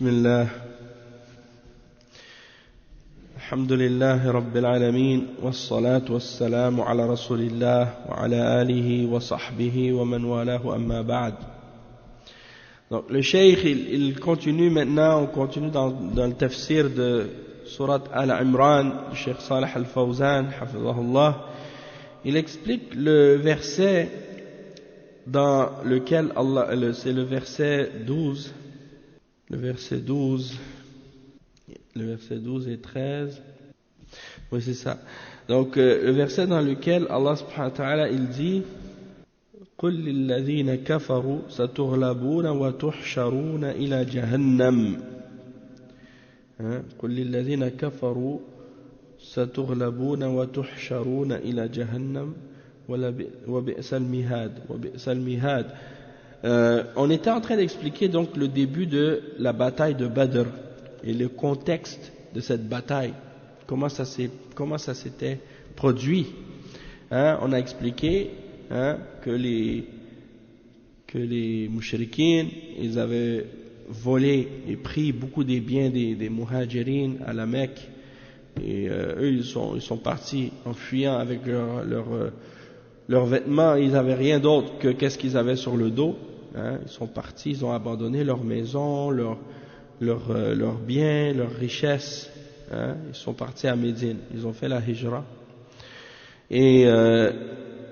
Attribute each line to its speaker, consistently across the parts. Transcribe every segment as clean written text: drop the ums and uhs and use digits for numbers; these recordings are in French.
Speaker 1: بسم الله الحمد لله رب العالمين والصلاة والسلام على رسول الله وعلى آله وصحبه ومن والاه أما بعد. Donc le cheikh il continue maintenant, on continue dans le tafsir de Surat Al-Imran du cheikh Salih Al-Fawzan hafizahullah. Il explique le verset dans lequel Allah, c'est le verset 12, le verset 12 et 13, oui c'est ça. Donc le verset dans lequel Allah subhanahu wa ta'ala il dit قل للذين كفروا ستغلبون وتحشرون إلى جهنم قل للذين كفروا ستغلبون وتحشرون إلى جهنم وبئس المهاد. On était en train d'expliquer donc le début de la bataille de Badr et le contexte de cette bataille, comment ça s'était produit. On a expliqué que les mouchriquins, ils avaient volé et pris beaucoup des biens des muhajirines à la Mecque, et eux ils sont partis en fuyant avec leurs vêtements. Ils n'avaient rien d'autre que qu'est-ce qu'ils avaient sur le dos. Ils sont partis, ils ont abandonné leur maison, leurs biens, leurs richesses. Ils sont partis à Médine, ils ont fait la hijra. Et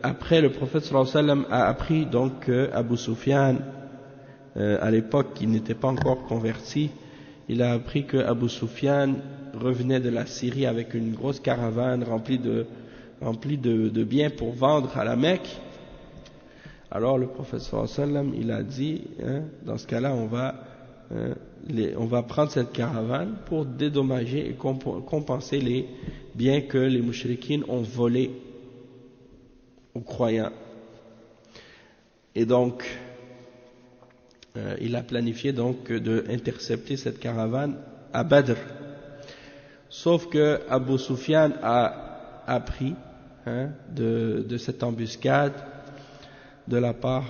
Speaker 1: après, le prophète sallallahu alayhi wa sallam a appris donc que Abu Sufyan, à l'époque qui n'était pas encore converti, il a appris que Abu Sufyan revenait de la Syrie avec une grosse caravane remplie de biens pour vendre à la Mecque. Alors le prophète sallallahu alayhi wa sallam, il a dit, dans ce cas-là, on va prendre cette caravane pour dédommager et compenser les biens que les mouchriquines ont volés aux croyants. Et donc il a planifié donc de intercepter cette caravane à Badr. Sauf que Abu Sufyan a appris de cette embuscade de la part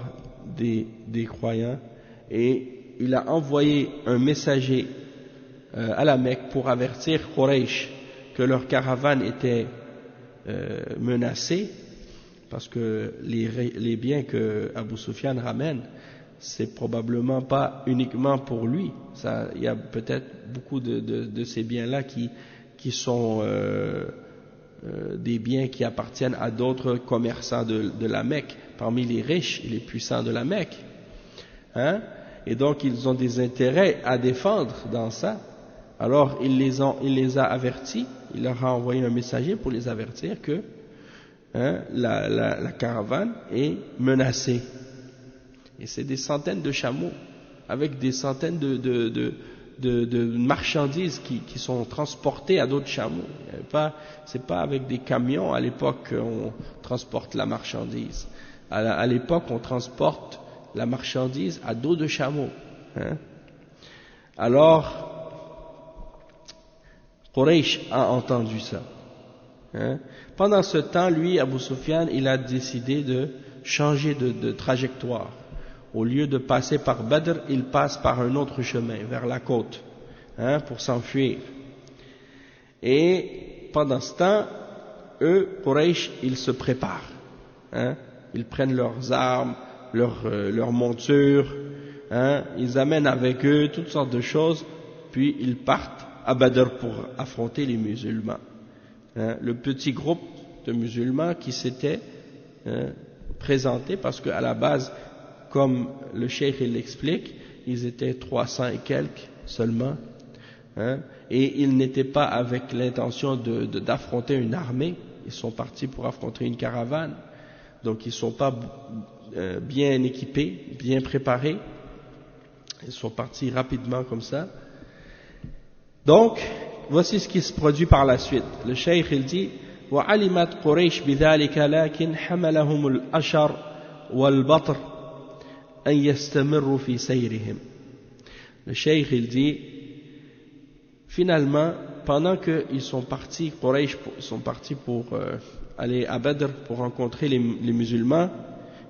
Speaker 1: des croyants, et il a envoyé un messager à la Mecque pour avertir Quraysh que leur caravane était menacée, parce que les biens que Abu Sufyan ramène, c'est probablement pas uniquement pour lui. Il y a peut-être beaucoup de ces biens-là qui sont des biens qui appartiennent à d'autres commerçants de la Mecque, parmi les riches et les puissants de la Mecque. Et donc ils ont des intérêts à défendre dans ça. Alors il les a avertis, il leur a envoyé un messager pour les avertir que la caravane est menacée. Et c'est des centaines de chameaux avec des centaines de marchandises qui sont transportées à d'autres chameaux. C'est pas avec des camions à l'époque qu'on transporte la marchandise. À l'époque, on transporte la marchandise à dos de chameau. Alors, Quraysh a entendu ça. Pendant ce temps, lui, Abu Sufyan, il a décidé de changer de trajectoire. Au lieu de passer par Badr, il passe par un autre chemin, vers la côte, pour s'enfuir. Et pendant ce temps, eux, Quraysh, ils se préparent. Ils prennent leurs armes, leurs montures, ils amènent avec eux toutes sortes de choses, puis ils partent à Badr pour affronter les musulmans. Le petit groupe de musulmans qui s'était présenté, parce qu'à la base, comme le cheikh il l'explique, ils étaient 300 et quelques seulement, et ils n'étaient pas avec l'intention d'affronter une armée. Ils sont partis pour affronter une caravane, donc ils ne sont pas bien équipés, bien préparés. Ils sont partis rapidement comme ça. Donc voici ce qui se produit par la suite. Le cheikh il dit وعلمت قريش بذلك لكن حملهم الأشر والبطر أن يستمروا في سيرهم. Le cheikh il dit, finalement, pendant qu'ils sont partis, Quraysh sont partis pour aller à Badr pour rencontrer les musulmans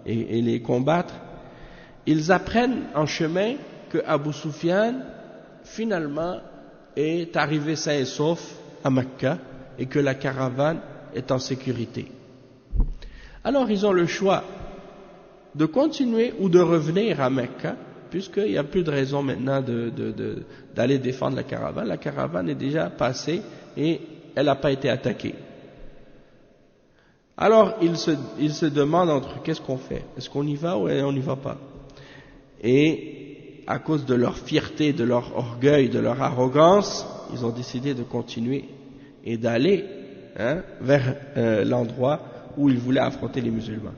Speaker 1: et les combattre, ils apprennent en chemin que Abu Sufyan finalement est arrivé sain et sauf à Mecca et que la caravane est en sécurité. Alors ils ont le choix de continuer ou de revenir à Mecca, puisqu'il n'y a plus de raison maintenant d'aller défendre la caravane. La caravane est déjà passée et elle n'a pas été attaquée. Alors ils se demandent entre qu'est-ce qu'on fait? Est-ce qu'on y va ou on n'y va pas? Et à cause de leur fierté, de leur orgueil, de leur arrogance, ils ont décidé de continuer et d'aller vers l'endroit où ils voulaient affronter les musulmans.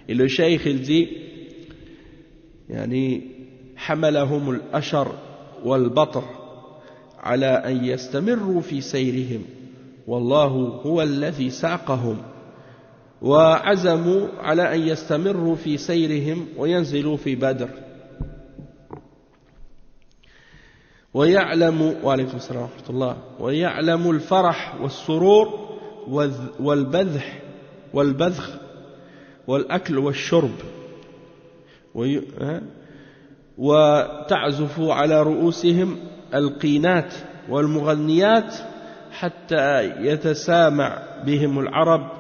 Speaker 1: Et le cheikh il dit يعني حملهم الأشر والبطر على أن يستمروا في سيرهم والله هو الذي ساقهم وعزموا على أن يستمروا في سيرهم وينزلوا في بدر ويعلم وعليكم السلام ورحمة الله ويعلم الفرح والسرور والبذخ والأكل والشرب وتعزف على رؤوسهم القينات والمغنيات حتى يتسامع بهم العرب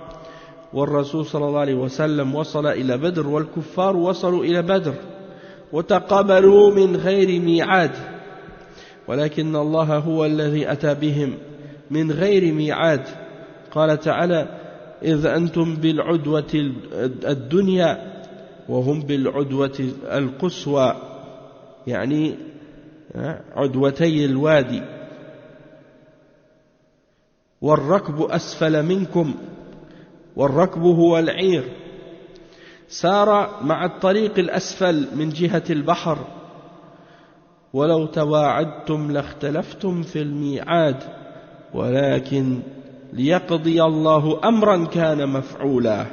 Speaker 1: والرسول صلى الله عليه وسلم وصل إلى بدر والكفار وصلوا إلى بدر وتقابلوا من غير ميعاد ولكن الله هو الذي أتى بهم من غير ميعاد قال تعالى إذ أنتم بالعدوة الدنيا وهم بالعدوة القصوى يعني عدوتي الوادي والركب أسفل منكم والركب هو العير سار مع الطريق الأسفل من جهة البحر ولو تواعدتم لاختلفتم في الميعاد ولكن ليقضي الله أمرا كان مفعولا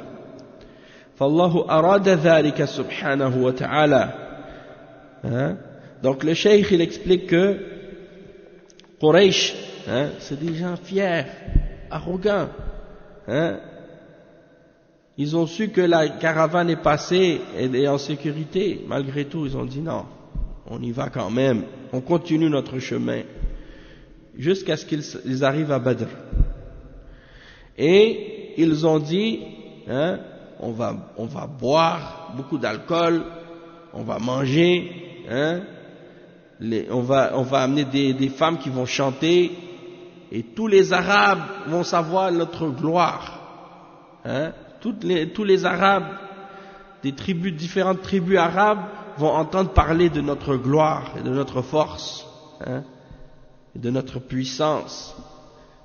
Speaker 1: فالله أراد ذلك سبحانه وتعالى. Donc le cheikh il explique que Quraysh c'est des gens fiers, arrogants. Ils ont su que la caravane est passée et est en sécurité. Malgré tout, ils ont dit non, on y va quand même. On continue notre chemin jusqu'à ce qu'ils arrivent à Badr. Et ils ont dit, on va boire beaucoup d'alcool, on va manger, on va amener des femmes qui vont chanter, et tous les Arabes vont savoir notre gloire. Tous les Arabes, différentes tribus arabes vont entendre parler de notre gloire et de notre force, et de notre puissance.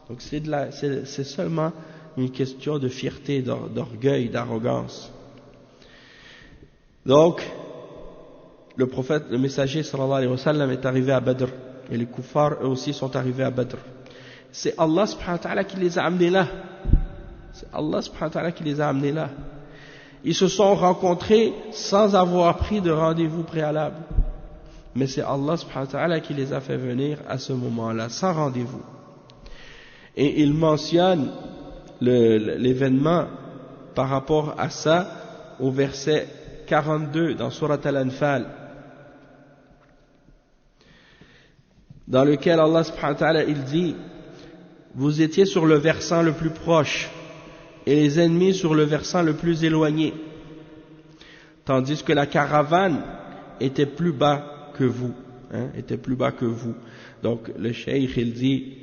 Speaker 1: Donc c'est seulement une question de fierté, d'orgueil, d'arrogance. Donc, le prophète, le messager sallallahu alayhi wa sallam est arrivé à Badr, et les kuffars eux aussi sont arrivés à Badr. C'est Allah subhanahu wa ta'ala qui les a amenés là. C'est Allah subhanahu wa ta'ala qui les a amenés là. Ils se sont rencontrés sans avoir pris de rendez-vous préalable. Mais c'est Allah subhanahu wa ta'ala qui les a fait venir à ce moment-là, sans rendez-vous. Et il mentionne l'événement par rapport à ça au verset 42 dans Surat Al-Anfal, dans lequel Allah subhanahu wa ta'ala il dit: vous étiez sur le versant le plus proche et les ennemis sur le versant le plus éloigné, tandis que la caravane était plus bas que vous, était plus bas que vous. Donc le cheikh il dit,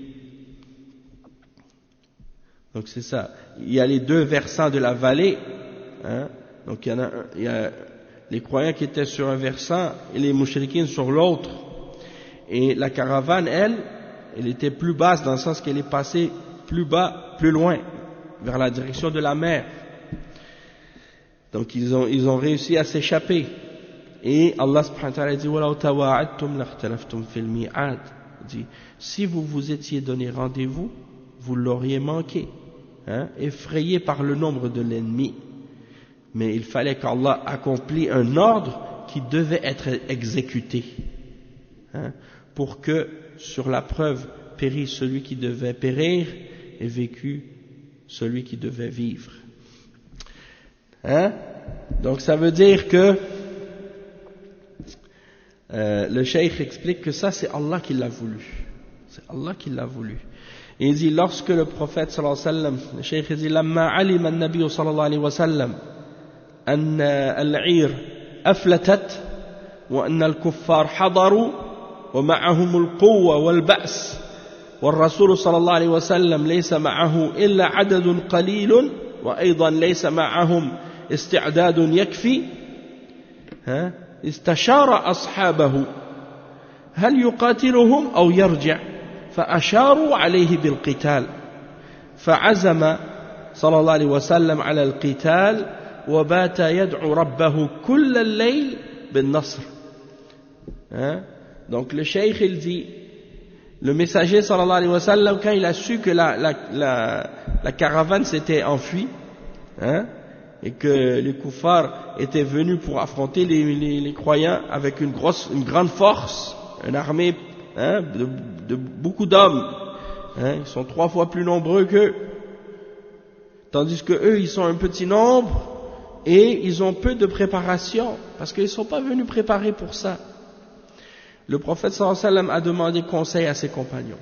Speaker 1: donc c'est ça, il y a les deux versants de la vallée, donc il y a les croyants qui étaient sur un versant et les mouchrikines sur l'autre, et la caravane elle était plus basse dans le sens qu'elle est passée plus bas, plus loin, vers la direction de la mer. Donc ils ont réussi à s'échapper. Et Allah subhanahu wa ta'ala dit: وَلَوْ تَوَاعَدْتُمْ لَاخْتَلَفْتُمْ فِي الْمِيعَادِ. Dit, si vous vous étiez donné rendez-vous, vous l'auriez manqué, effrayé par le nombre de l'ennemi. Mais il fallait qu'Allah accomplisse un ordre qui devait être exécuté, pour que sur la preuve périsse celui qui devait périr et vécu celui qui devait vivre. Donc ça veut dire que Le cheikh explique que ça c'est Allah qui l'a voulu. C'est Allah qui l'a voulu. Et il dit lorsque le prophète sallallahu alayhi wa sallam, le cheikh dit لما علم النبي صلى الله عليه وسلم أن العير أفلتت وأن الكفار حضروا ومعهم القوة والبأس والرسول صلى الله عليه وسلم ليس معه إلا عدد قليل وأيضا ليس معهم استعداد يكفي استشار أصحابه هل يقاتلهم أو يرجع فأشاروا عليه بالقتال فعزم صلى الله عليه وسلم على القتال وبات يدعو ربه كل الليل بالنصر. Donc le cheikh il dit, le messager sallallahu alayhi wa sallam, quand il a su que la caravane s'était enfuie, et que les kuffars étaient venus pour affronter les croyants avec une grande force, une armée de beaucoup d'hommes, ils sont 3 fois plus nombreux qu'eux, tandis que eux ils sont un petit nombre et ils ont peu de préparation parce qu'ils ne sont pas venus préparés pour ça. Le prophète sallallahu alayhi wa sallam a demandé conseil à ses compagnons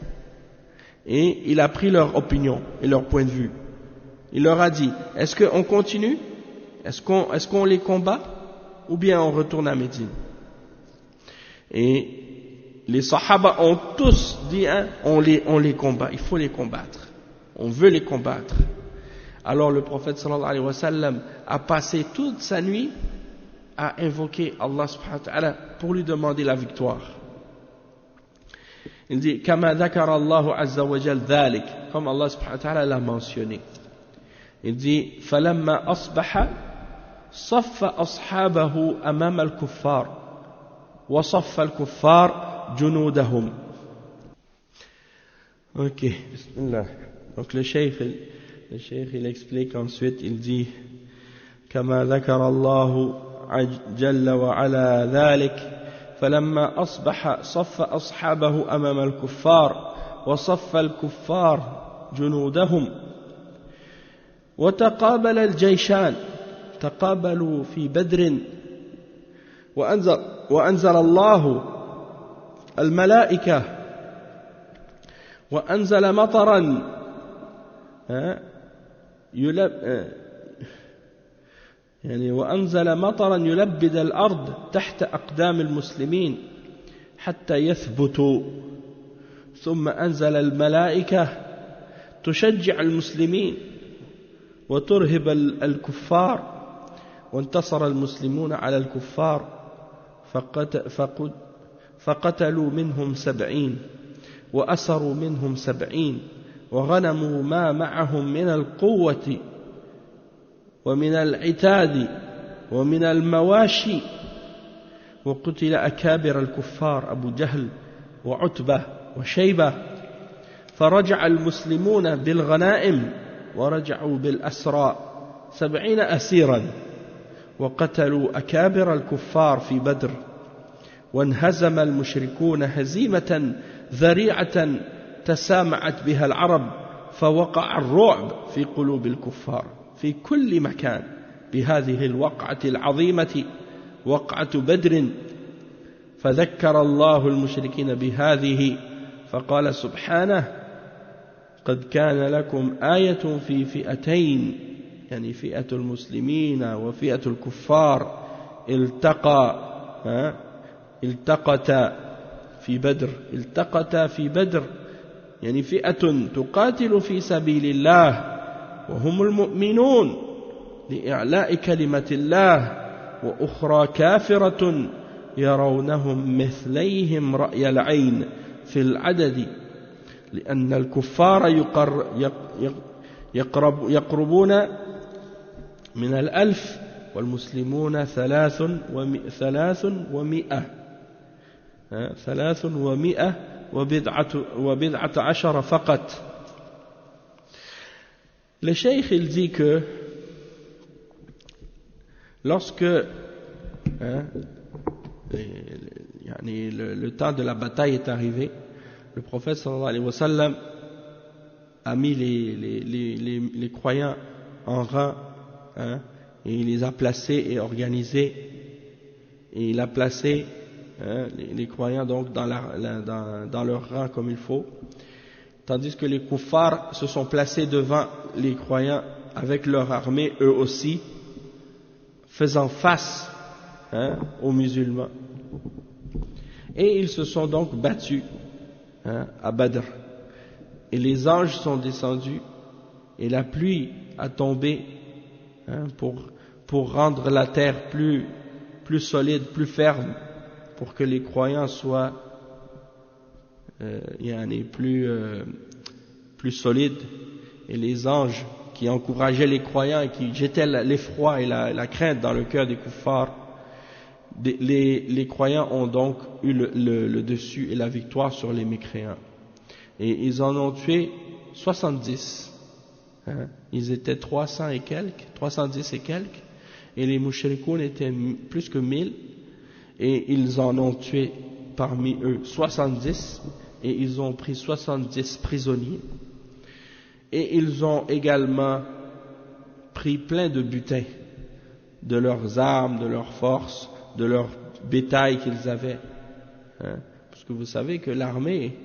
Speaker 1: et il a pris leur opinion et leur point de vue. Il leur a dit, est-ce qu'on continue? Est-ce qu'on les combat? Ou bien on retourne à Médine? Et les sahaba ont tous dit, on les combat, il faut les combattre. On veut les combattre. Alors le prophète sallallahu alayhi wa sallam a passé toute sa nuit à invoquer Allah subhanahu wa ta'ala pour lui demander la victoire. Il dit, Kama dhakara Allahu azza wa jal dhalik, comme Allah subhanahu wa ta'ala l'a mentionné. Il dit, Falamma asbaha, saffa ashabahu amama al-kuffar, wa saffa al-kuffar junudahum. Ok, bismillah. Donc le cheikh il explique ensuite, il dit, Kama dhakara Allahu جل وعلا ذلك فلما أصبح صف أصحابه أمام الكفار وصف الكفار جنودهم وتقابل الجيشان تقابلوا في بدر وأنزل الله الملائكة وأنزل مطرا وأنزل مطرا يلبد الأرض تحت أقدام المسلمين حتى يثبتوا ثم أنزل الملائكة تشجع المسلمين وترهب الكفار وانتصر المسلمون على الكفار فقتلوا منهم 70 وأسروا منهم 70 وغنموا ما معهم من القوة ومن العتاد ومن المواشي وقتل أكابر الكفار أبو جهل وعتبة وشيبة فرجع المسلمون بالغنائم ورجعوا بالأسرى 70 أسيرا وقتلوا أكابر الكفار في بدر وانهزم المشركون هزيمة ذريعة تسامعت بها العرب فوقع الرعب في قلوب الكفار في كل مكان بهذه الوقعة العظيمة وقعة بدر فذكر الله المشركين بهذه فقال سبحانه قد كان لكم آية في فئتين يعني فئة المسلمين وفئة الكفار التقتا في بدر يعني فئة تقاتل في سبيل الله وهم المؤمنون لإعلاء كلمة الله وأخرى كافرة يرونهم مثليهم رأي العين في العدد لأن الكفار يقربون من 1000 والمسلمون 300 وبضعة عشر فقط. Le cheikh il dit que lorsque le temps de la bataille est arrivé, le prophète sallallahu alayhi wa sallam a mis les croyants en rang, et il les a placés et organisés, et il a placé les croyants donc dans leur rang comme il faut, tandis que les kuffars se sont placés devant les croyants avec leur armée eux aussi, faisant face aux musulmans. Et ils se sont donc battus à Badr. Et les anges sont descendus et la pluie a tombé pour rendre la terre plus solide, plus ferme, pour que les croyants soient plus solides. Et les anges qui encourageaient les croyants et qui jetaient l'effroi et la crainte dans le cœur des kuffars, les croyants ont donc eu le dessus et la victoire sur les mécréants. Et ils en ont tué 70. Ils étaient 310 et quelques, et les mouchrikoun étaient plus que 1000, et ils en ont tué parmi eux 70, et ils ont pris 70 prisonniers. Et ils ont également pris plein de butin, de leurs armes, de leurs forces, de leur bétail qu'ils avaient. Parce que vous savez que l'armée,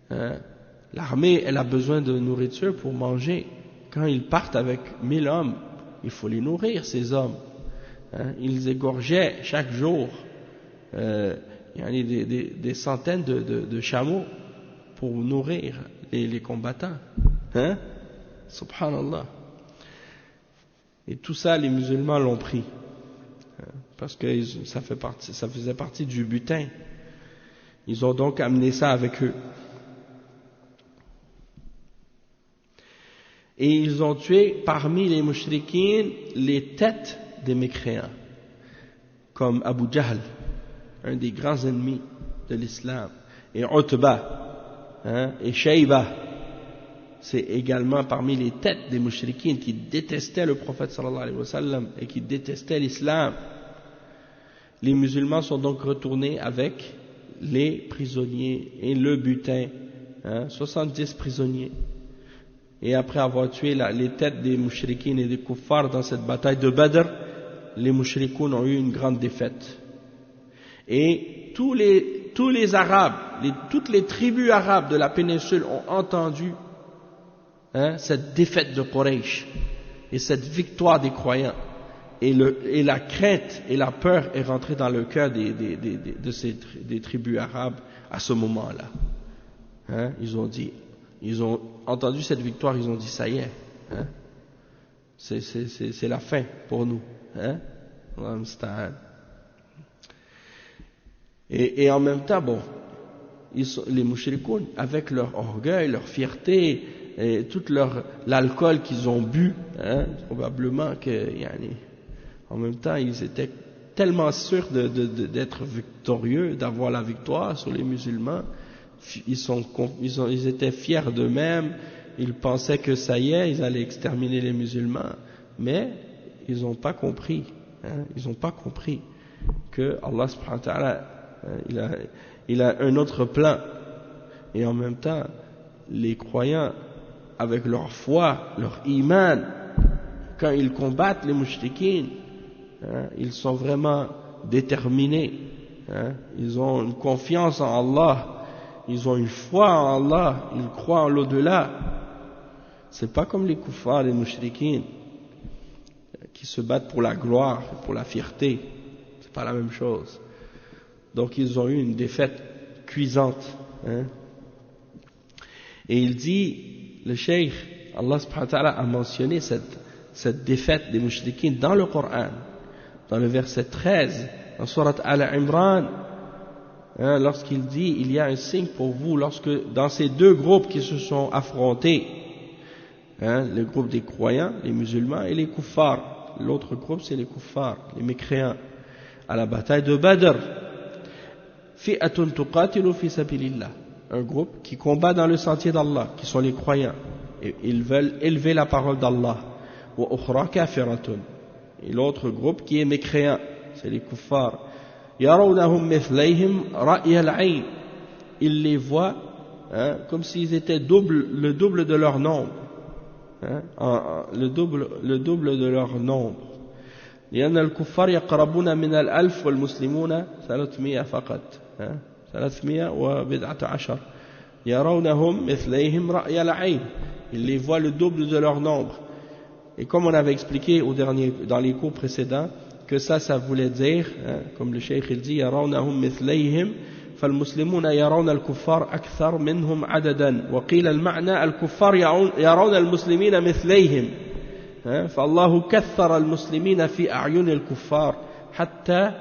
Speaker 1: elle a besoin de nourriture pour manger. Quand ils partent avec 1000 hommes, il faut les nourrir, ces hommes. Ils égorgeaient chaque jour des centaines de chameaux pour nourrir les combattants. Subhanallah. Et tout ça, les musulmans l'ont pris. Parce que ça faisait partie du butin. Ils ont donc amené ça avec eux. Et ils ont tué parmi les mouchrikines les têtes des mécréants, comme Abu Jahl, un des grands ennemis de l'islam, et Utba, et Shayba. C'est également parmi les têtes des mouchrikines qui détestaient le prophète sallallahu alayhi wa sallam et qui détestaient l'islam. Les musulmans sont donc retournés avec les prisonniers et le butin, 70 prisonniers. Et après avoir tué les têtes des mouchrikines et des kuffars dans cette bataille de Badr, les mouchrikoun ont eu une grande défaite. Et tous les Arabes, toutes les tribus arabes de la péninsule ont entendu cette défaite de Quraysh et cette victoire des croyants. Et la crainte et la peur est rentrée dans le cœur des tribus arabes à ce moment-là. Ils ont entendu cette victoire, ils ont dit ça y est, c'est la fin pour nous. Et en même temps, les mouchrikoun, avec leur orgueil, leur fierté, et tout l'alcool qu'ils ont bu, probablement que, en même temps, ils étaient tellement sûrs d'être victorieux, d'avoir la victoire sur les musulmans. Ils étaient fiers d'eux-mêmes, ils pensaient que ça y est, ils allaient exterminer les musulmans, mais ils n'ont pas compris, ils n'ont pas compris que Allah subhanahu wa ta'ala, il a un autre plan. Et en même temps, les croyants, avec leur foi, leur iman, quand ils combattent les mouchrikines, ils sont vraiment déterminés, ils ont une confiance en Allah, ils ont une foi en Allah, ils croient en l'au-delà. C'est pas comme les kuffars, les mouchrikines, qui se battent pour la gloire, pour la fierté. C'est pas la même chose. Donc ils ont eu une défaite cuisante. Et il dit, le cheikh, Allah subhanahu wa ta'ala a mentionné cette défaite des mouchrikines dans le Coran, dans le verset 13, dans Surat Al-Imran, lorsqu'il dit, il y a un signe pour vous, lorsque dans ces deux groupes qui se sont affrontés, le groupe des croyants, les musulmans, et les kuffars, l'autre groupe c'est les kuffars, les mécréants, à la bataille de Badr, fi'atun tuqatilu fi sabilillah, un groupe qui combat dans le sentier d'Allah, qui sont les croyants, et ils veulent élever la parole d'Allah, wa ukhra kafiratun, et l'autre groupe qui est mécréant, c'est les kuffars, yarawnahum mithlayhim ra'y al-'ayn, ils les voient comme s'ils étaient le double de leur nombre, le double de leur nombre. لأن الكفار يقربون من 1000 والمسلمون 300 فقط 310 يرونهم مثليهم رأي العين. Ils les voient le double de leur nombre. Et comme on avait expliqué dans les cours précédents, que ça voulait dire, comme le cheikh il dit, يرونهم مثليهم فالمسلمون يرون الكفار أكثر منهم عددا وقيل المعنى الكفار يرون المسلمين مثليهم فالله كثر المسلمين في أعين الكفار حتى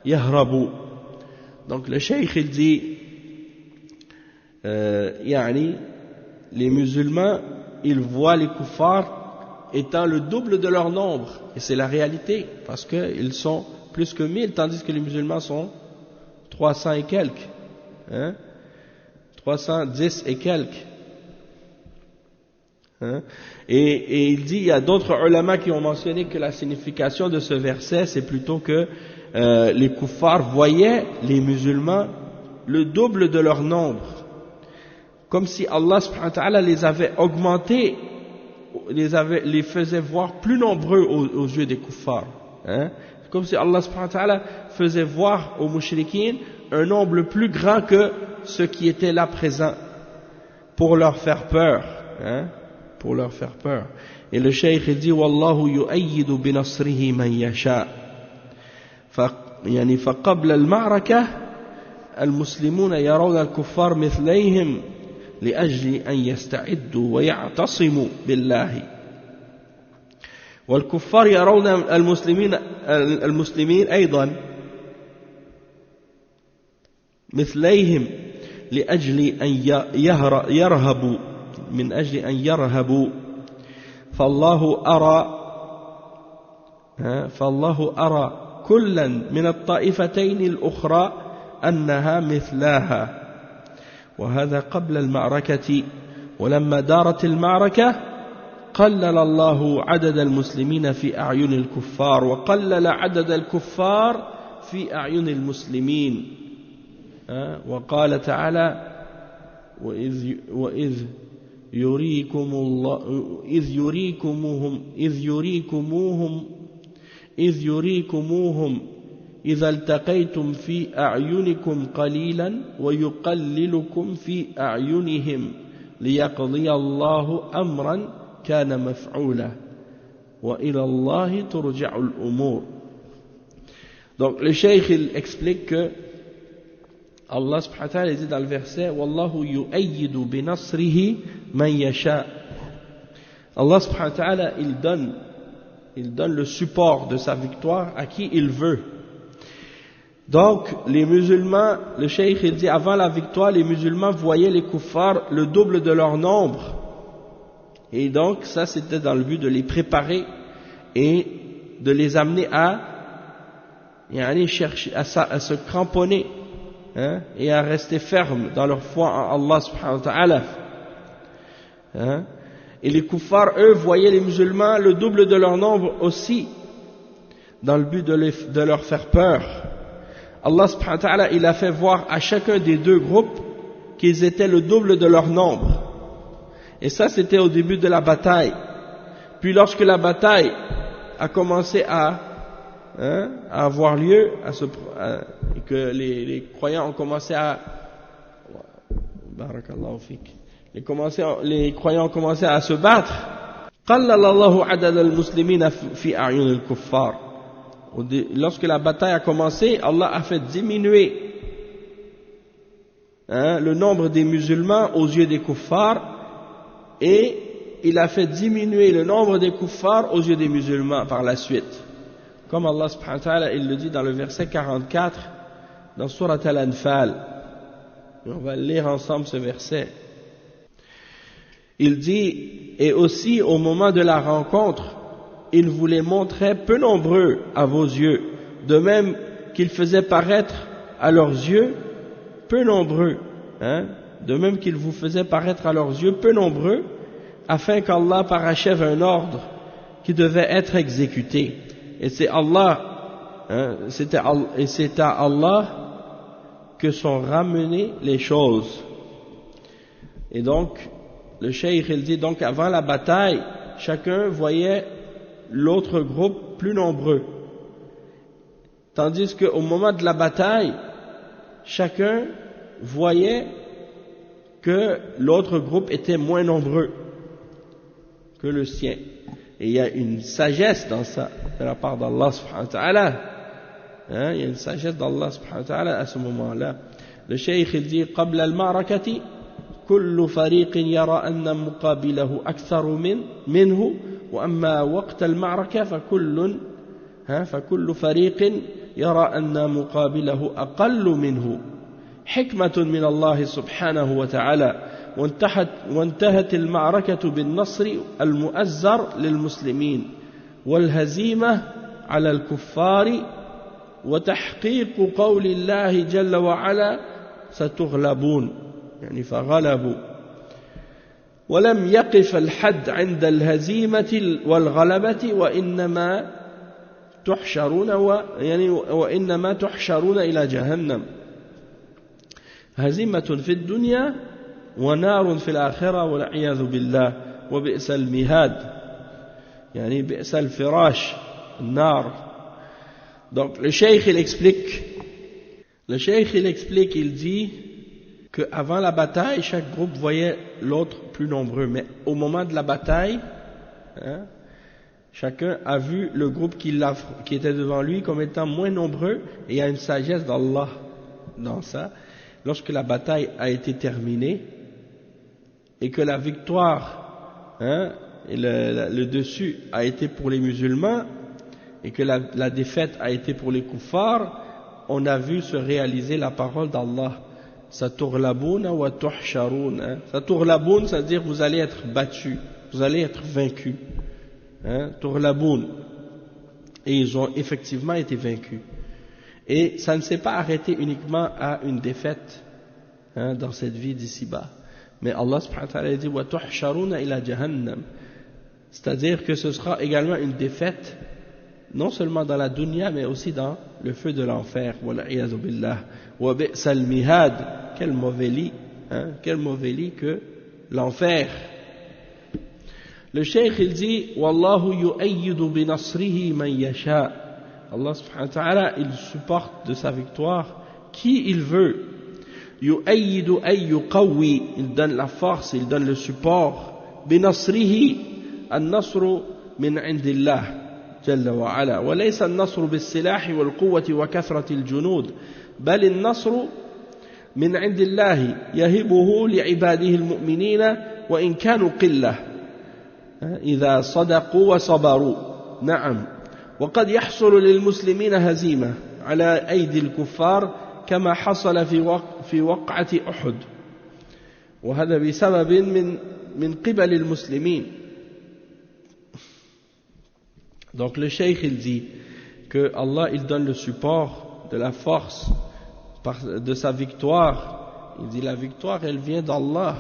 Speaker 1: يهربوا. Donc le cheikh il dit يعني les musulmans ils voient les kuffars étant le double de leur nombre, et c'est la réalité parce qu'ils sont plus que 1000 tandis que les musulmans sont 300 et quelques 310 et quelques et il dit, il y a d'autres ulama qui ont mentionné que la signification de ce verset c'est plutôt que les kuffars voyaient les musulmans le double de leur nombre, comme si Allah subhanahu wa ta'ala les avait augmentés, les faisait voir plus nombreux aux yeux des kuffars, comme si Allah subhanahu wa ta'ala faisait voir aux mushrikines un nombre plus grand que ceux qui étaient là présents pour leur faire peur, pour leur faire peur. Et le cheikh dit wallahu yu'ayyidu bi nasrihi man yasha يعني فقبل المعركة المسلمون يرون الكفار مثليهم لأجل أن يستعدوا ويعتصموا بالله والكفار يرون المسلمين أيضا مثليهم لأجل أن يرهبوا من أجل أن يرهبوا فالله أرى كلا من الطائفتين الأخرى أنها مثلاها وهذا قبل المعركة ولما دارت المعركة قلل الله عدد المسلمين في أعين الكفار وقلل عدد الكفار في أعين المسلمين وقال تعالى وإذ يريكموهم إذا التقيتم في أعينكم قليلا ويقللكم في أعينهم ليقضي الله أمرا كان مفعولا وإلى الله ترجع الأمور. Donc le cheikh il explique que Allah subhanahu wa ta'ala dit dans le verset wallahu yu'ayyidu bi nasrihi man yasha. Allah subhanahu wa ta'ala il donne le support de sa victoire à qui il veut. Donc les musulmans, le cheikh il dit avant la victoire les musulmans voyaient les kuffars le double de leur nombre, et donc ça c'était dans le but de les préparer et de les amener à chercher à se cramponner et à rester fermes dans leur foi en Allah subhanahu wa ta'ala. Et les kuffars, eux, voyaient les musulmans le double de leur nombre aussi, dans le but de leur faire peur. Allah subhanahu wa ta'ala, il a fait voir à chacun des deux groupes qu'ils étaient le double de leur nombre. Et ça, c'était au début de la bataille. Puis lorsque la bataille a commencé à avoir lieu, et que les croyants ont commencé à... Barakallahu fik. Les croyants ont commencé à se battre. Lorsque la bataille a commencé, Allah a fait diminuer le nombre des musulmans aux yeux des kuffars, et il a fait diminuer le nombre des kuffars aux yeux des musulmans par la suite. Comme Allah subhanahu wa ta'ala il le dit dans le verset 44 dans Surat Al-Anfal. On va lire ensemble ce verset. Il dit, et aussi au moment de la rencontre, il vous les montrait peu nombreux à vos yeux, de même qu'il faisait paraître à leurs yeux peu nombreux, de même qu'il vous faisait paraître à leurs yeux peu nombreux, afin qu'Allah parachève un ordre qui devait être exécuté. Et c'est Allah, c'est à Allah que sont ramenées les choses. Et donc, le cheikh il dit donc avant la bataille, chacun voyait l'autre groupe plus nombreux. Tandis qu'au moment de la bataille, chacun voyait que l'autre groupe était moins nombreux que le sien. Et il y a une sagesse dans ça, de la part d'Allah subhanahu wa ta'ala. Hein, il y a une sagesse d'Allah subhanahu wa ta'ala à ce moment-là. Le cheikh il dit قبل المعركة كل فريق يرى أن مقابله أكثر منه وأما وقت المعركة فكل فريق يرى أن مقابله أقل منه حكمة من الله سبحانه وتعالى وانتهت المعركة بالنصر المؤزر للمسلمين والهزيمة على الكفار وتحقيق قول الله جل وعلا ستغلبون يعني فغلبوا ولم يقف الحد عند الهزيمة والغلبة وإنما تحشرون إلى جهنم هزيمة في الدنيا ونار في الآخرة والعياذ بالله وبئس المهاد يعني بئس الفراش النار. Donc le cheikh il explique, il dit qu'avant la bataille, chaque groupe voyait l'autre plus nombreux, mais au moment de la bataille, chacun a vu le groupe qui était devant lui comme étant moins nombreux, et il y a une sagesse d'Allah dans ça. Lorsque la bataille a été terminée, et que la victoire, et le dessus a été pour les musulmans, et que la défaite a été pour les kuffars, on a vu se réaliser la parole d'Allah. Satughlabouna wa tuhsharoun. Satughlaboun, c'est-à-dire vous allez être battus, vous allez être vaincus. Tughlaboun. Et ils ont effectivement été vaincus. Et ça ne s'est pas arrêté uniquement à une défaite dans cette vie d'ici-bas. Mais Allah subhanahu wa ta'ala dit wa tuhsharouna ila jahannam. C'est-à-dire que ce sera également une défaite non seulement dans la dunya mais aussi dans le feu de l'enfer. Wal'iyadhu billah. Wa bi'sal mihad. Quel mauvais lit que l'enfer. Le cheikh il dit wallahu yu'ayyidu bi nasrihi man yasha. Allah subhanahu wa ta'ala il supporte de sa victoire qui il veut. Yu'ayyidu ay yuqawwi, il donne la force, il donne le support. Bi nasrihi an-nasru min 'indillah jalla wa 'ala wa laysa an-nasru bis-silahi wal-quwwati wa kathrati al-junud bal an-nasru min 'indillah yahibuhu li'ibadihi al-mu'minina wa in kanu qillah idha sadaqu wa sabaru. Na'am. وقد يحصل للمسلمين هزيمة على أيدي الكفار كما حصل في وقعة أحد وهذا بسبب من قبل المسلمين. Donc le cheikh il dit que Allah il donne le support de la force de sa victoire. Il dit la victoire elle vient d'Allah,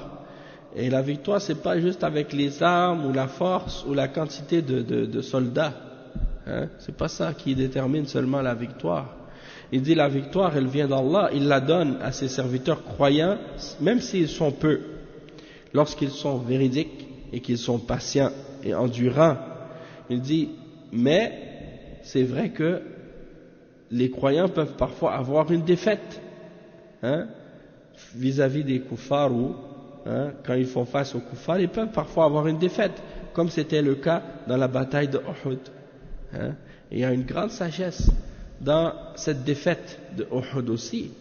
Speaker 1: et la victoire c'est pas juste avec les armes ou la force ou la quantité de soldats. C'est pas ça qui détermine seulement la victoire. Il dit la victoire elle vient d'Allah, il la donne à ses serviteurs croyants même s'ils sont peu, lorsqu'ils sont véridiques et qu'ils sont patients et endurants. Il dit mais c'est vrai que les croyants peuvent parfois avoir une défaite vis-à-vis des kuffars, ou quand ils font face aux kuffars ils peuvent parfois avoir une défaite, comme c'était le cas dans la bataille de Uhud. Il y a une grande sagesse dans cette défaite de Uhud aussi.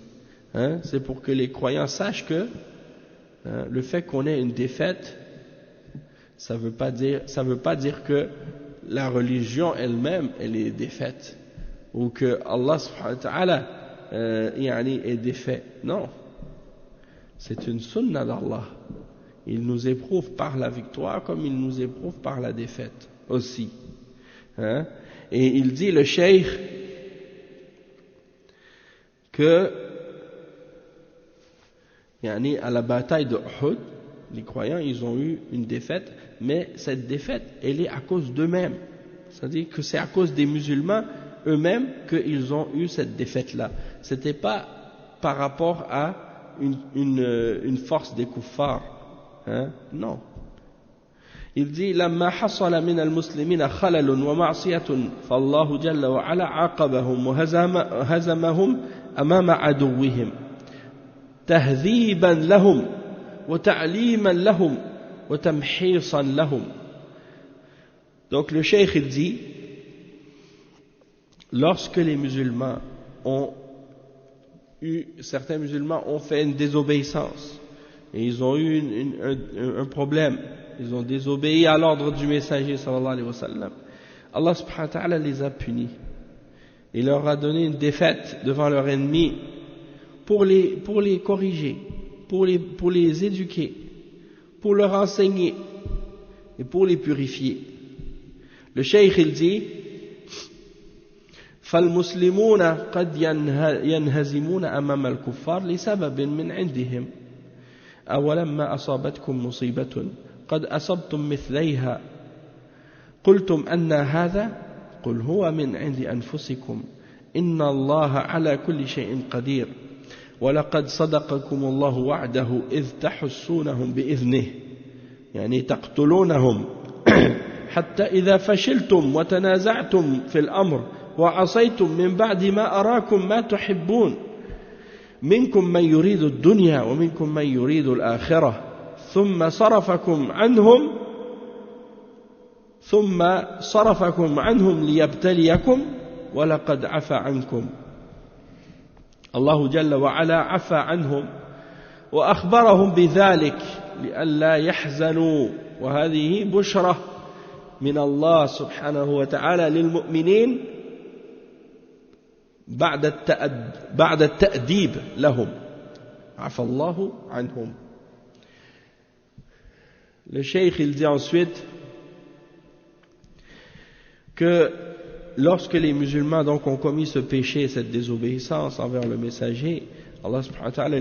Speaker 1: C'est pour que les croyants sachent que le fait qu'on ait une défaite, ça veut pas dire que la religion elle-même elle est défaite, ou que Allah subhanahu wa ta'ala est défait. Non, c'est une sunna d'Allah. Il nous éprouve par la victoire comme il nous éprouve par la défaite aussi. Et il dit le cheikh que à la bataille de Uhud, les croyants ils ont eu une défaite, mais cette défaite elle est à cause d'eux-mêmes, c'est-à-dire que c'est à cause des musulmans eux-mêmes qu'ils ont eu cette défaite-là. C'était pas par rapport à une force des kuffars, non. Il dit لما حصل من المسلمين خلل ومعصية فالله جل وعلا عاقبهم وهزمهم أمام عدوهم تهذيبا لهم وتعليما لهم وتمحيصا لهم. Donc le cheikh il dit, lorsque les musulmans certains musulmans ont fait une désobéissance et ils ont eu un problème, ils ont désobéi à l'ordre du messager sallallahu alayhi wa sallam, Allah subhanahu wa ta'ala les a punis. Il leur a donné une défaite devant leurs ennemis pour les corriger, pour les éduquer, pour leur enseigner et pour les purifier. Le cheikh il dit فالمسلمون قد ينهزمون أمام الكفار لسبب من عندهم أولما أصابتكم مصيبة قد أصبتم مثليها قلتم أن هذا قل هو من عند أنفسكم إن الله على كل شيء قدير ولقد صدقكم الله وعده إذ تحسونهم بإذنه يعني تقتلونهم حتى إذا فشلتم وتنازعتم في الأمر وعصيتم من بعد ما أراكم ما تحبون منكم من يريد الدنيا ومنكم من يريد الآخرة ثم صرفكم عنهم ليبتليكم ولقد عفى عنكم. الله جل وعلا عفى عنهم وأخبرهم بذلك لئلا يحزنوا وهذه بشرة من الله سبحانه وتعالى للمؤمنين بعد التأديب لهم عفى الله عنهم. Le cheikh il dit ensuite que lorsque les musulmans donc ont commis ce péché, cette désobéissance envers le messager, Allah subhanahu wa ta'ala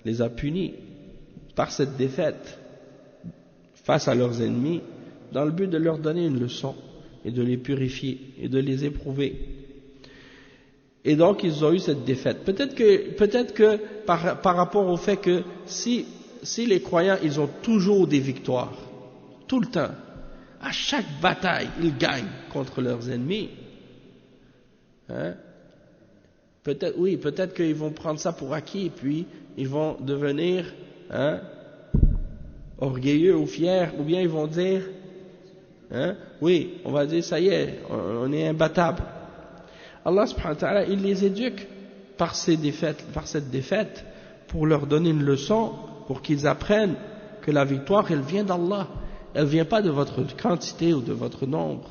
Speaker 1: les a punis par cette défaite face à leurs ennemis dans le but de leur donner une leçon et de les purifier et de les éprouver. Et donc ils ont eu cette défaite. Peut-être que par rapport au fait que si les croyants ils ont toujours des victoires, tout le temps, à chaque bataille ils gagnent contre leurs ennemis, peut-être qu'ils vont prendre ça pour acquis et puis ils vont devenir orgueilleux ou fiers, ou bien ils vont dire oui, on va dire ça y est, on est imbattable. Allah subhanahu wa ta'ala il les éduque par cette défaite pour leur donner une leçon, pour qu'ils apprennent que la victoire elle vient d'Allah, elle vient pas de votre quantité ou de votre nombre.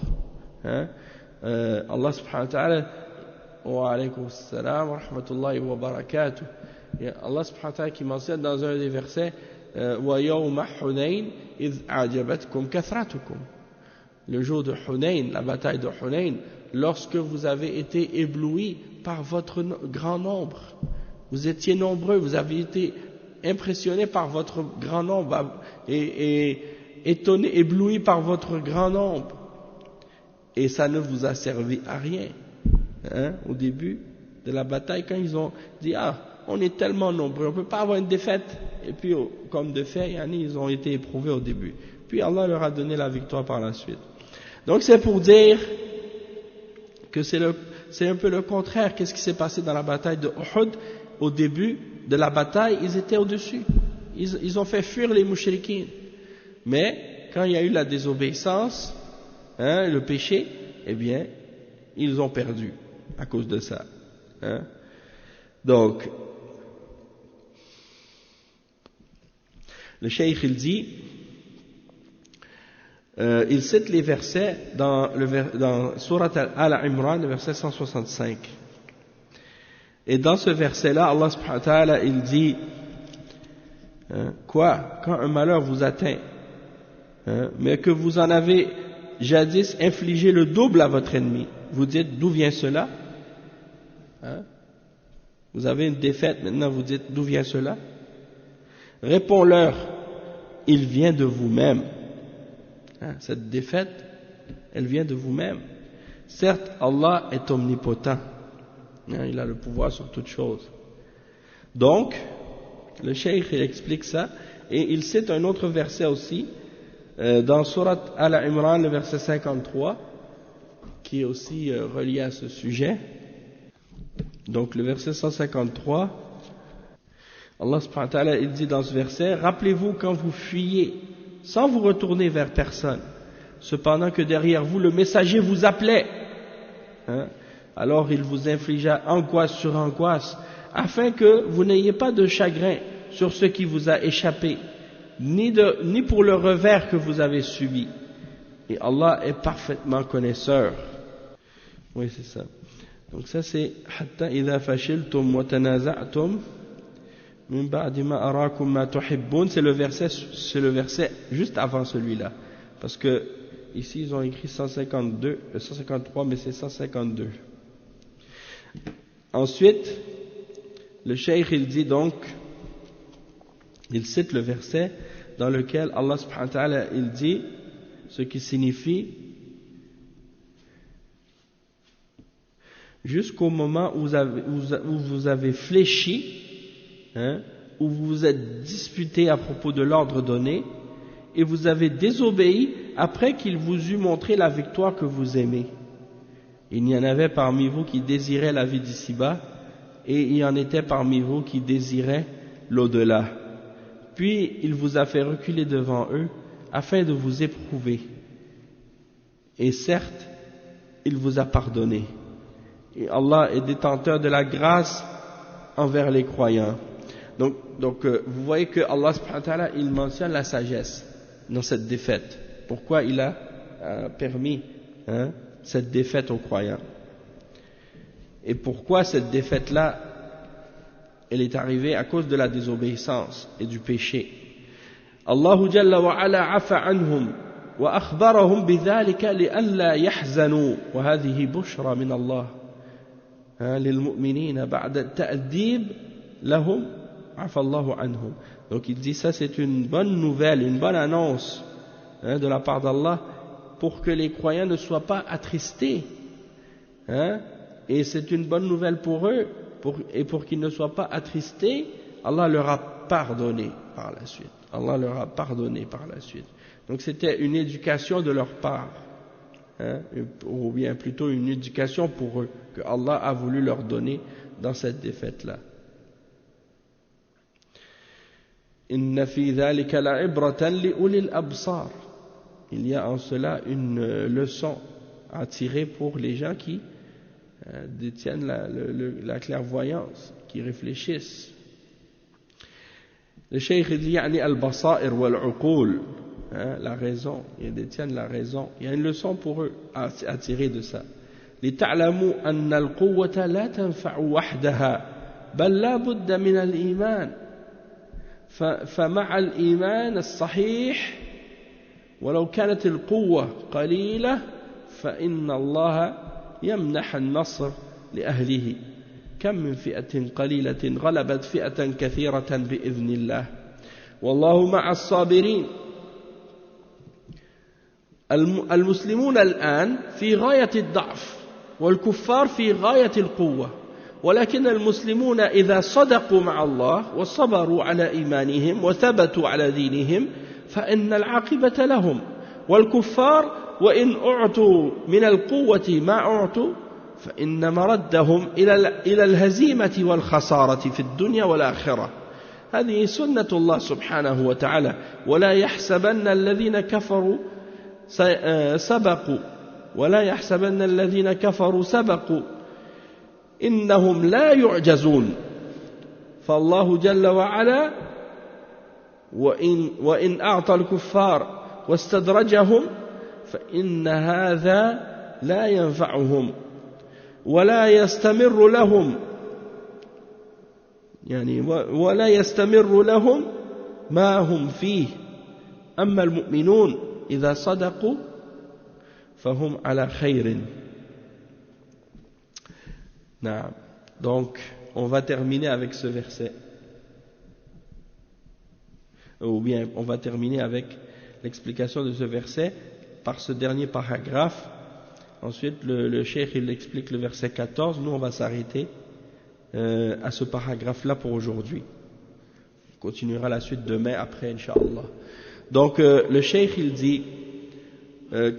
Speaker 1: Allah subhanahu wa ta'ala wa alaykum assalam wa rahmatullahi wa barakatuh. Allah subhanahu wa ta'ala qui mentionne dans un des versets wa yawma Hunayn idh a'jabatkum kathratukum, le jour de Hunayn, la bataille de Hunayn, lorsque vous avez été éblouis par votre grand nombre, vous étiez nombreux, vous avez été impressionnés par votre grand nombre et étonnés, éblouis par votre grand nombre, et ça ne vous a servi à rien au début de la bataille, quand ils ont dit on est tellement nombreux, on ne peut pas avoir une défaite, et puis comme de fait ils ont été éprouvés au début, puis Allah leur a donné la victoire par la suite. Donc c'est pour dire que c'est un peu le contraire. Qu'est-ce qui s'est passé dans la bataille de Uhud? Au début de la bataille, ils étaient au-dessus. Ils ont fait fuir les mouchriquins. Mais quand il y a eu la désobéissance, le péché, eh bien, ils ont perdu à cause de ça. Donc, le cheikh il dit, il cite les versets dans Surat Al-Imran, le verset 165. Et dans ce verset-là, Allah subhanahu wa ta'ala, il dit quand un malheur vous atteint, mais que vous en avez jadis infligé le double à votre ennemi, vous dites d'où vient cela? Vous avez une défaite, maintenant vous dites d'où vient cela? Réponds-leur, il vient de vous-même. Cette défaite, elle vient de vous-même. Certes, Allah est omnipotent. Il a le pouvoir sur toutes choses. Donc, le cheikh il explique ça, Et il cite un autre verset aussi, dans Surat Al-Imran, le verset 53, qui est aussi relié à ce sujet. Donc le verset 153, Allah subhanahu wa ta'ala, il dit dans ce verset: rappelez-vous quand vous fuyez sans vous retourner vers personne, cependant que derrière vous le messager vous appelait, hein? Alors il vous infligea angoisse sur angoisse, afin que vous n'ayez pas de chagrin sur ce qui vous a échappé, ni pour le revers que vous avez subi. Et Allah est parfaitement connaisseur. Oui, c'est ça. Donc ça c'est hatta idha fashiltum wa tanaza'tum min ba'di ma arakum ma tuhibbun, c'est le verset juste avant celui-là, parce que ici ils ont écrit 153 mais c'est 152. Ensuite le cheikh il dit donc, il cite le verset dans lequel Allah subhanahu wa ta'ala il dit ce qui signifie: jusqu'au moment où vous avez fléchi, hein, où vous vous êtes disputé à propos de l'ordre donné, et vous avez désobéi après qu'il vous eut montré la victoire que vous aimez. Il y en avait parmi vous qui désiraient la vie d'ici-bas, et il y en était parmi vous qui désiraient l'au-delà. Puis il vous a fait reculer devant eux afin de vous éprouver. Et certes, il vous a pardonné. Et Allah est détenteur de la grâce envers les croyants. Donc vous voyez que Allah subhanahu wa ta'ala, il mentionne la sagesse dans cette défaite. Pourquoi il a permis cette défaite aux croyants? Et pourquoi cette défaite-là, elle est arrivée à cause de la désobéissance et du péché. Allahu Jalla wa Ala afa anhum wa akhbarahum bidhalika li'alla yahzanu wa hadhihi bushra min Allah lilmu'minina ba'da ta'dib lahum afa Allahu anhum. Donc il dit ça, c'est une bonne nouvelle, une bonne annonce de la part d'Allah pour que les croyants ne soient pas attristés, et c'est une bonne nouvelle pour eux, et pour qu'ils ne soient pas attristés, Allah leur a pardonné par la suite. Allah leur a pardonné par la suite. Donc c'était une éducation de leur part, ou bien plutôt une éducation pour eux, que Allah a voulu leur donner dans cette défaite-là. Inna fi dhalika la'ibratan li ulil absar. Il y a en cela une leçon à tirer pour les gens qui détiennent la clairvoyance, qui réfléchissent. Le cheikh dit yani al-basair wal-uqul, la raison, ils détiennent la raison. Il y a une leçon pour eux à tirer de ça. لتعلموا أن القوة لا تنفع وحدها بل لا بد من الإيمان فمع الإيمان الصحيح ولو كانت القوة قليلة فإن الله يمنح النصر لأهله كم من فئة قليلة غلبت فئة كثيرة بإذن الله والله مع الصابرين. المسلمون الآن في غاية الضعف والكفار في غاية القوة، ولكن المسلمون إذا صدقوا مع الله وصبروا على إيمانهم وثبتوا على دينهم فإن العاقبة لهم، والكفار وإن أعطوا من القوة ما أعطوا فإن مردهم إلى الهزيمة والخسارة في الدنيا والآخرة. هذه سنة الله سبحانه وتعالى. ولا يحسبن الذين كفروا سبقوا ولا يحسبن الذين كفروا سبقوا إنهم لا يعجزون. فالله جل وعلا وإن أعطى الكفار واستدرجهم فإن هذا لا ينفعهم ولا يستمر لهم ولا يستمر لهم ما هم فيه. أما المؤمنون إذا صدقوا فهم على خير. نعم. Donc on va terminer avec ce verset, ou bien on va terminer avec l'explication de ce verset par ce dernier paragraphe. Ensuite le cheikh il explique le verset 14. Nous on va s'arrêter à ce paragraphe là pour aujourd'hui. continuera la suite demain après, Inch'Allah. Donc, le cheikh, il dit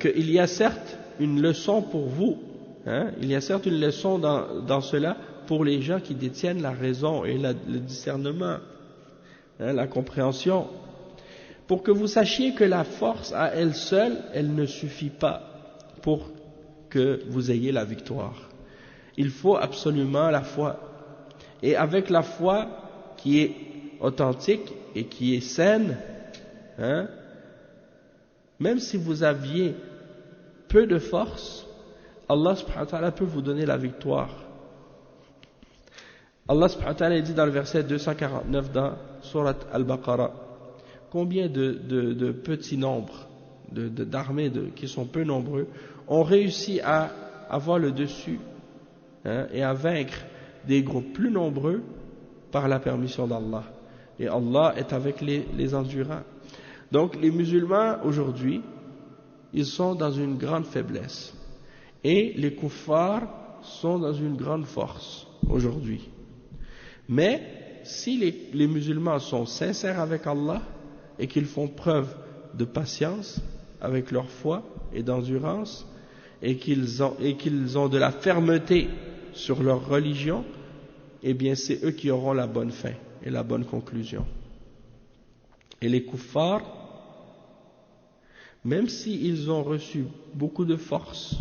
Speaker 1: qu'il y a certes une leçon pour vous, hein, il y a certes une leçon dans cela pour les gens qui détiennent la raison et le discernement, hein, la compréhension, pour que vous sachiez que la force à elle seule, elle ne suffit pas pour que vous ayez la victoire. Il faut absolument la foi. Et avec la foi qui est authentique et qui est saine, hein, même si vous aviez peu de force, Allah subhanahu wa ta'ala peut vous donner la victoire. Allah subhanahu wa ta'ala dit dans le verset 249 dans Surat Al-Baqarah, combien de petits nombres d'armées qui sont peu nombreux ont réussi à avoir le dessus, hein, et à vaincre des groupes plus nombreux par la permission d'Allah. Et Allah est avec les endurants. Donc les musulmans aujourd'hui, ils sont dans une grande faiblesse. Et les kuffars sont dans une grande force aujourd'hui. Mais si les musulmans sont sincères avec Allah et qu'ils font preuve de patience avec leur foi et d'endurance et qu'ils ont de la fermeté sur leur religion, eh bien c'est eux qui auront la bonne fin et la bonne conclusion. Et les kuffars, même s'ils ont reçu beaucoup de force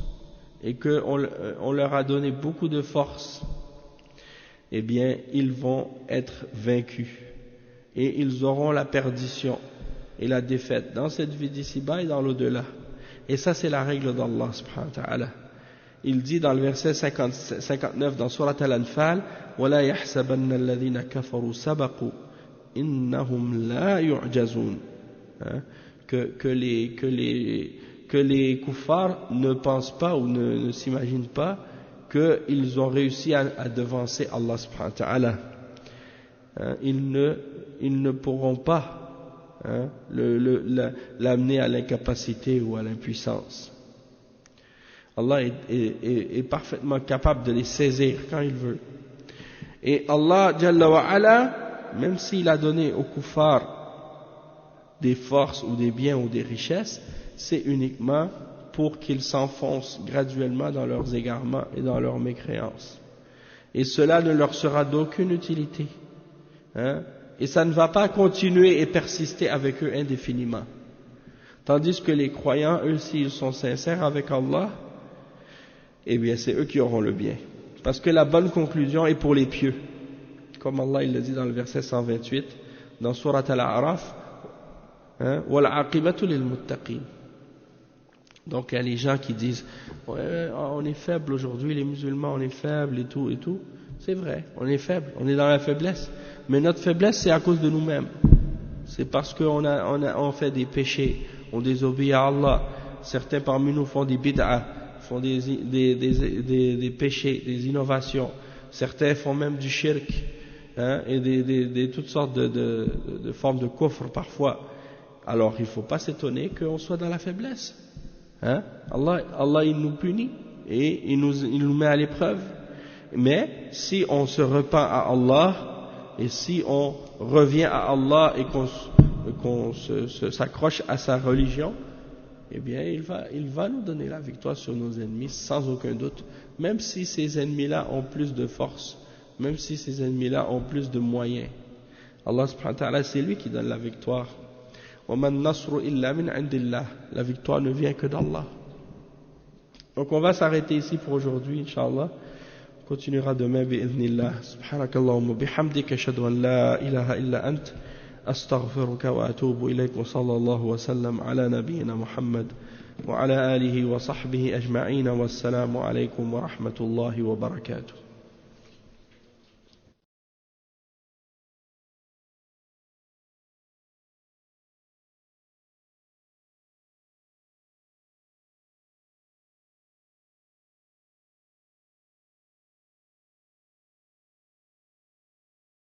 Speaker 1: et qu'on leur a donné beaucoup de force, eh bien ils vont être vaincus et ils auront la perdition et la défaite dans cette vie d'ici-bas et dans l'au-delà. Et ça c'est la règle d'Allah subhanahu wa ta'ala. Il dit dans le verset 59 dans Surat Al-Anfal, وَلَا يَحْسَبَنَّ الَّذِينَ كَفَرُوا سَبَقُوا إِنَّهُمْ لَا يُعْجَزُونَ, que les kuffars ne pensent pas ou ne s'imaginent pas qu'ils ont réussi à devancer Allah subhanahu wa ta'ala. Ils ne pourront pas, hein, l'amener à l'incapacité ou à l'impuissance. Allah est parfaitement capable de les saisir quand il veut. Et Allah Jalla wa Ala, même s'il a donné aux kuffars des forces ou des biens ou des richesses, c'est uniquement pour qu'ils s'enfoncent graduellement dans leurs égarements et dans leurs mécréances. Et cela ne leur sera d'aucune utilité, hein? Et ça ne va pas continuer et persister avec eux indéfiniment. Tandis que les croyants, eux, s'ils sont sincères avec Allah, eh bien c'est eux qui auront le bien. Parce que la bonne conclusion est pour les pieux. Comme Allah il le dit dans le verset 128, dans Surat Al-A'raf, وَالْعَاقِبَةُ لِلْمُتَّقِينَ. Donc il y a les gens qui disent ouais, on est faible aujourd'hui, les musulmans on est faible et tout. C'est vrai, on est faible, on est dans la faiblesse. Mais notre faiblesse c'est à cause de nous-mêmes. C'est parce qu'on fait des péchés, on désobéit à Allah. Certains parmi nous font des bid'ah, font des péchés, des innovations. Certains font même du shirk, hein, et toutes sortes de formes de kufr parfois. Alors il ne faut pas s'étonner qu'on soit dans la faiblesse. Hein? Allah il nous punit et il nous met à l'épreuve. Mais si on se repent à Allah et si on revient à Allah et qu'on s'accroche à sa religion, eh bien il va nous donner la victoire sur nos ennemis sans aucun doute, même si ces ennemis-là ont plus de force, même si ces ennemis-là ont plus de moyens. Allah subhanahu wa ta'ala, c'est lui qui donne la victoire. وَمَا النَّصْرُ إِلَّا مِنْ عِنْدِ اللَّهِ. La victoire ne vient que d'Allah. Donc on va s'arrêter ici pour aujourd'hui, Inch'Allah. On continuera demain, bi'idhnillah. Subhanakallahumma bihamdika, ashhadu an la ilaha illa ant, astaghfiruka wa atubu ilayk, wa sallallahu wa sallam ala nabiyyina Muhammad wa ala alihi wa sahbihi ajma'in, wa assalamu alaykum wa rahmatullahi wa barakatuh.